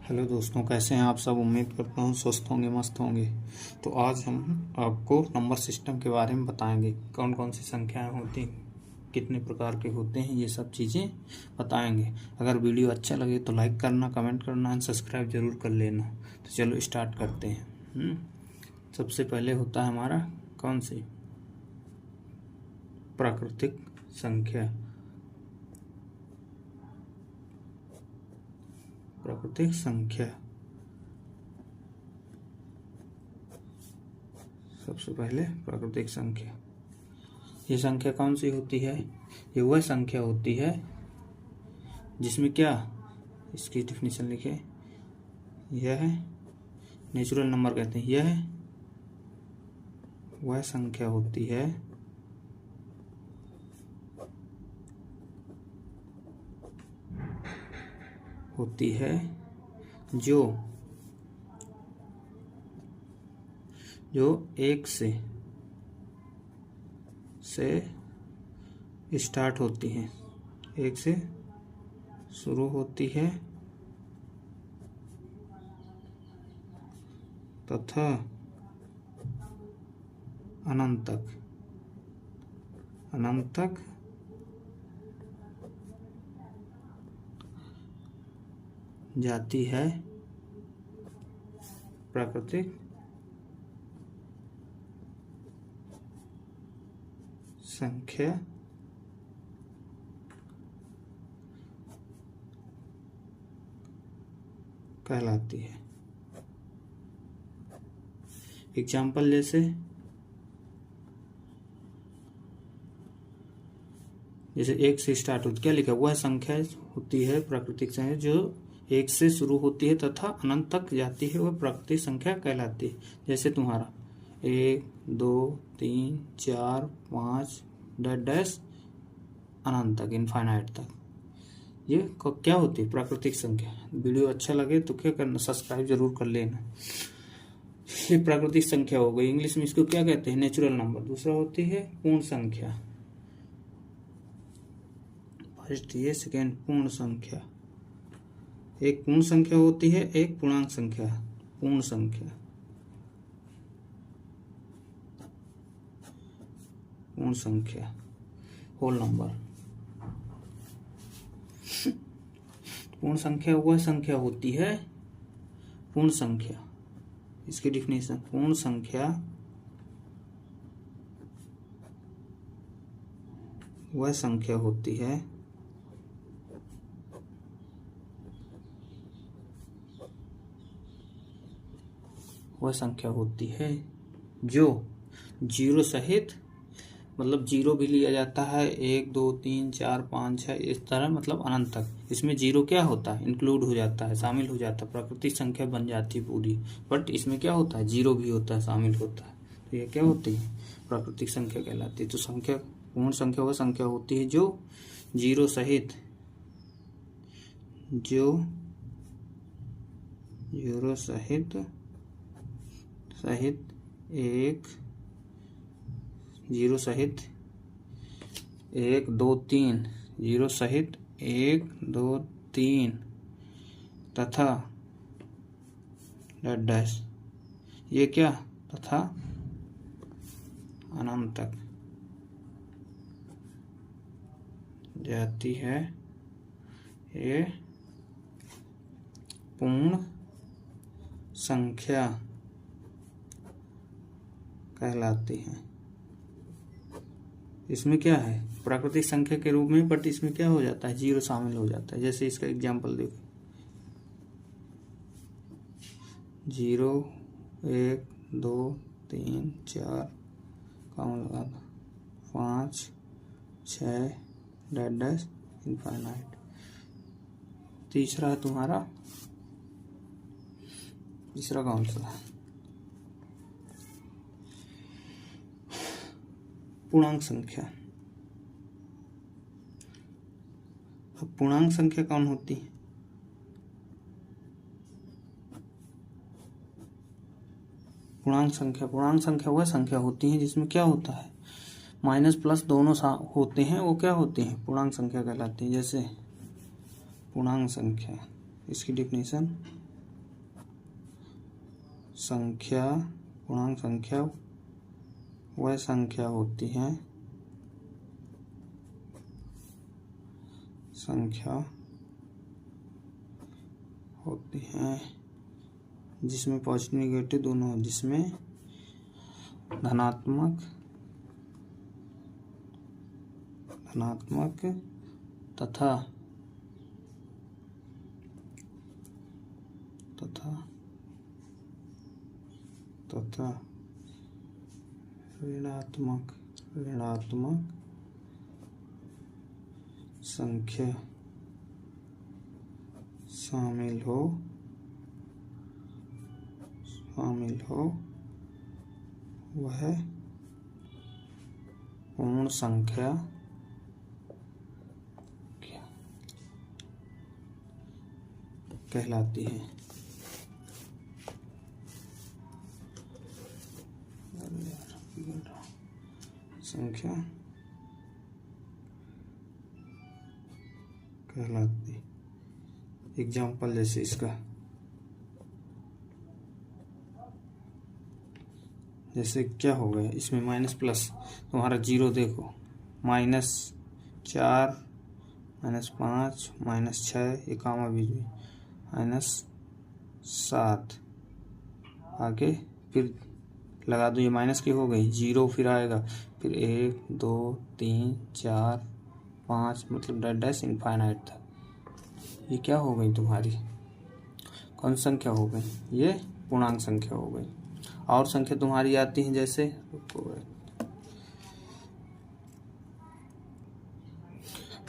Hello दोस्तों, कैसे हैं आप सब। उम्मीद करता हूँ स्वस्थ होंगे, मस्त होंगे। तो आज हम आपको नंबर सिस्टम के बारे में बताएंगे। कौन कौन सी संख्याएं होती हैं, कितने प्रकार के होते हैं, ये सब चीज़ें बताएंगे। अगर वीडियो अच्छा लगे तो लाइक करना, कमेंट करना एंड सब्सक्राइब जरूर कर लेना। तो चलो स्टार्ट करते हैं। सबसे पहले होता है हमारा कौन सी, प्राकृतिक संख्या। प्राकृतिक संख्या सबसे पहले प्राकृतिक संख्या। ये संख्या कौन सी होती है? ये वह संख्या होती है जिसमें क्या, इसकी डिफिनीशन लिखे, यह नेचुरल नंबर कहते हैं। यह वह संख्या होती है जो एक से स्टार्ट होती है, एक से शुरू होती है तथा अनंत तक जाती है। प्राकृतिक संख्या कहलाती है। एग्जाम्पल जैसे एक से स्टार्ट होती, क्या लिखा, वह संख्या होती है प्राकृतिक संख्या जो एक से शुरू होती है तथा अनंत तक जाती है, वह प्राकृतिक संख्या कहलाती है। जैसे तुम्हारा 1 2 3 4 5 डैश अनंत तक, इनफाइनाइट तक, ये क्या होती है, प्राकृतिक संख्या। वीडियो अच्छा लगे तो क्या करना, सब्सक्राइब जरूर कर लेना। ये प्राकृतिक संख्या हो गई। इंग्लिश में इसको क्या कहते हैं, नेचुरल नंबर। दूसरा होती है पूर्ण संख्या। फर्स्ट ये, सेकेंड पूर्ण संख्या। एक पूर्ण संख्या होती है, एक पूर्णांक संख्या। पूर्ण संख्या, पूर्ण संख्या, होल नंबर। पूर्ण संख्या वह संख्या होती है, पूर्ण संख्या, इसकी डिफिनेशन, पूर्ण संख्या वह संख्या होती है जो जीरो सहित, मतलब जीरो भी लिया जाता है, 1 2 3 4 5 6 इस तरह, मतलब अनंत तक। इसमें जीरो क्या होता है, इंक्लूड हो जाता है, शामिल हो जाता है, प्राकृतिक संख्या बन जाती है पूरी। बट इसमें क्या होता है, जीरो भी होता है, शामिल होता है। तो ये क्या होती है, प्राकृतिक संख्या कहलाती है। तो संख्या, पूर्ण संख्या वह संख्या होती है जो जीरो सहित, एक, जीरो सहित 1 2 3, जीरो सहित 1 2 3 तथा डैश, ये क्या, तथा अनंत तक जाती है, ये पूर्ण संख्या कहलाती है। इसमें क्या है, प्राकृतिक संख्या के रूप में, बट इसमें क्या हो जाता है, जीरो शामिल हो जाता है। जैसे इसका एग्जांपल देखो, 0 1 2 3 4 काउंट लगा, 5 6 डैश इनफाइनाइट। तीसरा है तुम्हारा, तीसरा कौन सा, पूर्णांक संख्या। अब पूर्णांक संख्या कौन होती है, पूर्णांक संख्या वह संख्या होती है जिसमें क्या होता है, माइनस प्लस दोनों होते हैं, वो क्या होती हैं, पूर्णांक संख्या कहलाती है। जैसे पूर्णांक संख्या, इसकी डिफिनेशन, संख्या, पूर्णांक संख्या वह संख्या होती है, जिसमें पॉजिटिव नेगेटिव दोनों हो, जिसमें धनात्मक तथा ऋणात्मक संख्या शामिल हो वह पूर्ण संख्या कहलाती है। संख्या कहलाती। एग्जाम्पल जैसे इसका, जैसे क्या हो गया इसमें माइनस प्लस, तुम्हारा जीरो देखो, -4 -5 -6, ये कामा बीच में, -7, आगे फिर लगा दो, ये माइनस की हो गई, जीरो फिर आएगा, फिर 1 2 3 4 5, मतलब डैश इनफाइनाइट था। ये क्या हो गई तुम्हारी, कौन संख्या हो गई, ये पूर्णांक संख्या हो गई। और संख्या तुम्हारी आती है जैसे,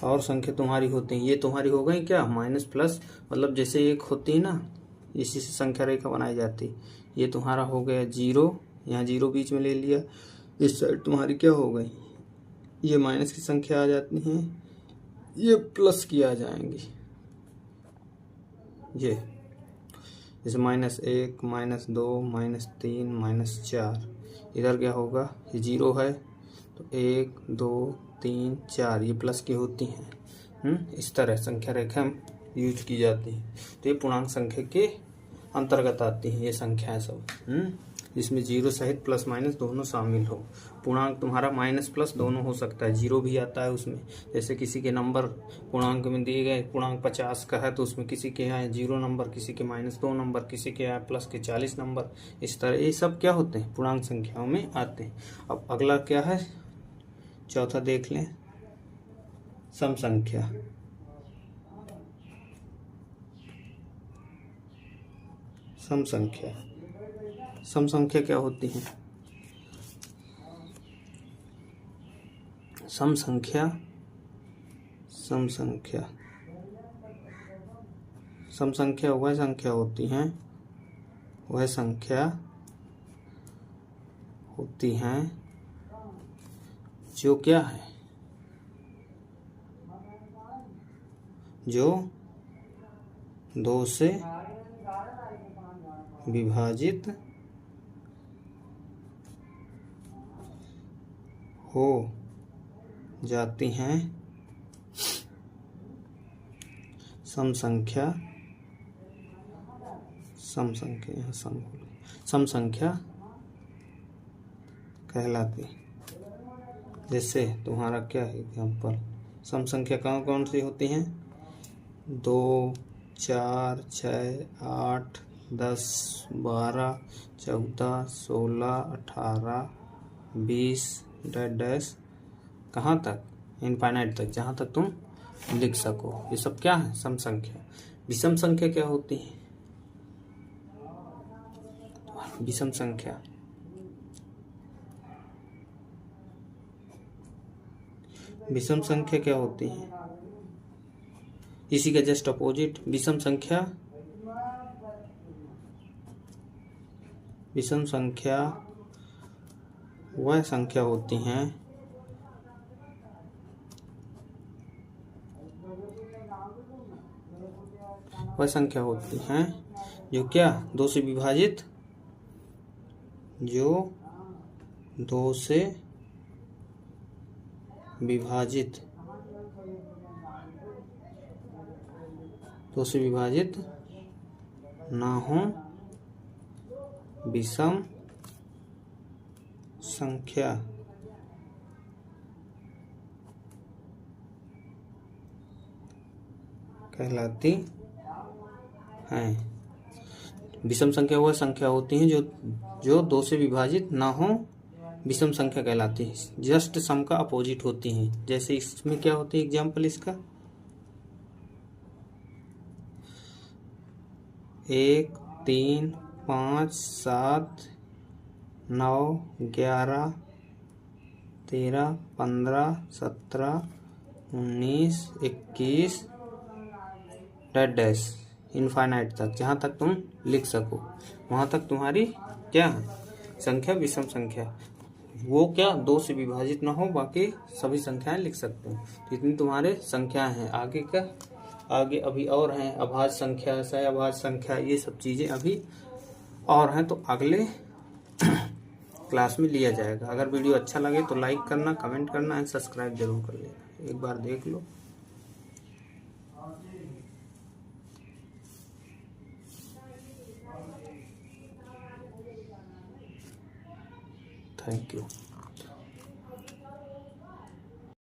और संख्या तुम्हारी होती है, ये तुम्हारी हो गई क्या, माइनस प्लस, मतलब जैसे एक होती है ना, इसी से संख्या रेखा बनाई जाती। ये तुम्हारा हो गया जीरो, यहाँ जीरो बीच में ले लिया, इस साइड तुम्हारी क्या हो गई, ये माइनस की संख्या आ जाती है, ये प्लस की आ जाएंगी। ये जैसे -1 -2 -3 -4, इधर क्या होगा, ये जीरो है तो 1 2 3 4, ये प्लस की होती हैं। इस तरह संख्या रेखा यूज की जाती है। तो ये पूर्णांक संख्या के अंतर्गत आती हैं ये संख्याएं सब, जिसमें जीरो सहित प्लस माइनस दोनों शामिल हो। पूर्णांक तुम्हारा माइनस प्लस दोनों हो सकता है, जीरो भी आता है उसमें। जैसे किसी के नंबर पूर्णांक में दिए गए, पूर्णांक 50 का है तो उसमें किसी के आए 0 नंबर, किसी के -2 नंबर, किसी के आए प्लस के 40 नंबर। इस तरह ये सब क्या होते हैं, पूर्णांक संख्याओं में आते हैं। अब अगला क्या है, चौथा देख लें, सम संख्या। सम संख्या क्या होती है, सम संख्या वह संख्या होती हैं जो क्या है, जो 2 से विभाजित हो जाती हैं। सम संख्या कहलाती। जैसे तुम्हारा क्या है एग्जाम्पल, सम संख्या कौन कौन सी होती हैं, 2 4 6 8 10 12 14 16 18 20 डैश कहाँ तक, इनफाइनाइट तक, जहाँ तक तुम लिख सको। ये सब क्या है, सम संख्या। विषम संख्या क्या होती है, विषम संख्या क्या होती है, इसी का जस्ट अपोजिट। विषम संख्या वह संख्या होती हैं जो क्या, 2 से विभाजित, विषम संख्या कहलाती हैं। विषम संख्या वह संख्या होती है जो 2 से विभाजित ना हो, विषम संख्या कहलाती है। जस्ट सम का अपोजिट होती हैं। जैसे इसमें क्या होती है एग्जाम्पल इसका, 1 3 5 7 9 11 13 15 17 19 21 डैश इनफाइनाइट तक, जहाँ तक तुम लिख सको वहाँ तक तुम्हारी क्या है संख्या विषम संख्या। वो क्या 2 से विभाजित ना हो, बाकी सभी संख्याएं लिख सकते हो। तो इतनी तुम्हारे संख्या हैं। आगे अभी और हैं, अभाज्य संख्या, सहअभाज्य संख्या, ये सब चीजें अभी और हैं, तो अगले क्लास में लिया जाएगा। अगर वीडियो अच्छा लगे तो लाइक करना, कमेंट करना एंड सब्सक्राइब जरूर कर लेना। एक बार देख लो। Thank you.